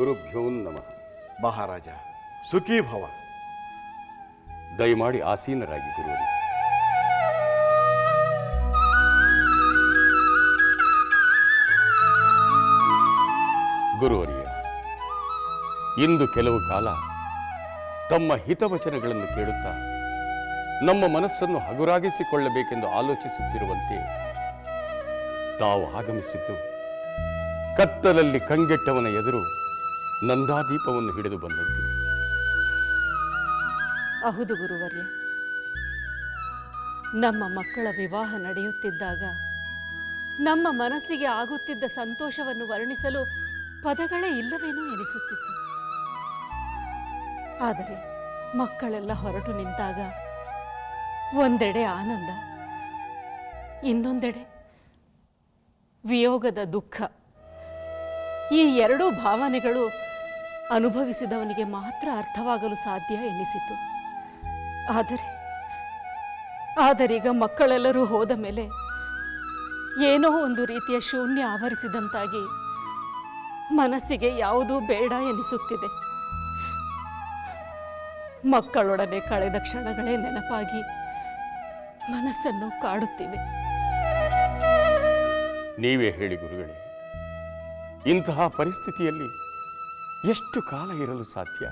ಗುರುಭ್ಯೋ ನಮಃ. ಮಹಾರಾಜ ಸುಖೀ ಭವ. ದಯಮಾಡಿ ಆಸೀನರಾಗಿ ಗುರುವರಿ. ಗುರುವರಿಯ, ಇಂದು ಕೆಲವು ಕಾಲ ತಮ್ಮ ಹಿತವಚನಗಳನ್ನು ಕೇಳುತ್ತಾ ನಮ್ಮ ಮನಸ್ಸನ್ನು ಹಗುರಾಗಿಸಿಕೊಳ್ಳಬೇಕೆಂದು ಆಲೋಚಿಸುತ್ತಿರುವಂತೆ ತಾವು ಆಗಮಿಸಿದ್ದು ಕತ್ತಲಲ್ಲಿ ಕಂಗೆಟ್ಟವನ ಎದುರು ನಂದಾದೀಪವನ್ನು ಹಿಡಿದು ಬಂದಂತೆ. ಹೌದು ಗುರುವರ್ಯ, ನಮ್ಮ ಮಕ್ಕಳ ವಿವಾಹ ನಡೆಯುತ್ತಿದ್ದಾಗ ನಮ್ಮ ಮನಸ್ಸಿಗೆ ಆಗುತ್ತಿದ್ದ ಸಂತೋಷವನ್ನು ವರ್ಣಿಸಲು ಪದಗಳೇ ಇಲ್ಲವೇನೋ ಎನಿಸುತ್ತಿತ್ತು. ಆದರೆ ಮಕ್ಕಳೆಲ್ಲ ಹೊರಟು ನಿಂತಾಗ ಒಂದೆಡೆ ಆನಂದ, ಇನ್ನೊಂದೆಡೆ ವಿಯೋಗದ ದುಃಖ. ಈ ಎರಡೂ ಭಾವನೆಗಳು ಅನುಭವಿಸಿದವನಿಗೆ ಮಾತ್ರ ಅರ್ಥವಾಗಲು ಸಾಧ್ಯ ಎನ್ನಿಸಿತು. ಆದರೀಗ ಮಕ್ಕಳೆಲ್ಲರೂ ಹೋದ ಮೇಲೆ ಏನೋ ಒಂದು ರೀತಿಯ ಶೂನ್ಯ ಆವರಿಸಿದಂತಾಗಿ ಮನಸ್ಸಿಗೆ ಯಾವುದೂ ಬೇಡ ಎನಿಸುತ್ತಿದೆ. ಮಕ್ಕಳೊಡನೆ ಕಳೆದ ಕ್ಷಣಗಳೇ ನೆನಪಾಗಿ ಮನಸ್ಸನ್ನು ಕಾಡುತ್ತಿವೆ. ನೀವೇ ಹೇಳಿ ಗುರುಗಳೇ, ಇಂತಹ ಪರಿಸ್ಥಿತಿಯಲ್ಲಿ ಎಷ್ಟು ಕಾಲ ಇರಲು ಸಾಧ್ಯ?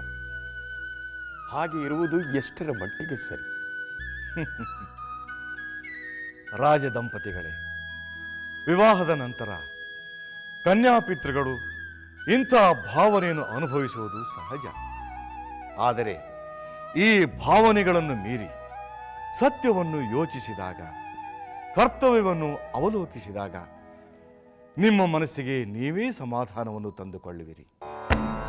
ಹಾಗೆ ಇರುವುದು ಎಷ್ಟರ ಮಟ್ಟಿಗೆ ಸರಿ? ರಾಜ ದಂಪತಿಗಳೇ, ವಿವಾಹದ ನಂತರ ಕನ್ಯಾಪಿತೃಗಳು ಇಂತಹ ಭಾವನೆಯನ್ನು ಅನುಭವಿಸುವುದು ಸಹಜ. ಆದರೆ ಈ ಭಾವನೆಗಳನ್ನು ಮೀರಿ ಸತ್ಯವನ್ನು ಯೋಚಿಸಿದಾಗ, ಕರ್ತವ್ಯವನ್ನು ಅವಲೋಕಿಸಿದಾಗ ನಿಮ್ಮ ಮನಸ್ಸಿಗೆ ನೀವೇ ಸಮಾಧಾನವನ್ನು ತಂದುಕೊಳ್ಳುವಿರಿ.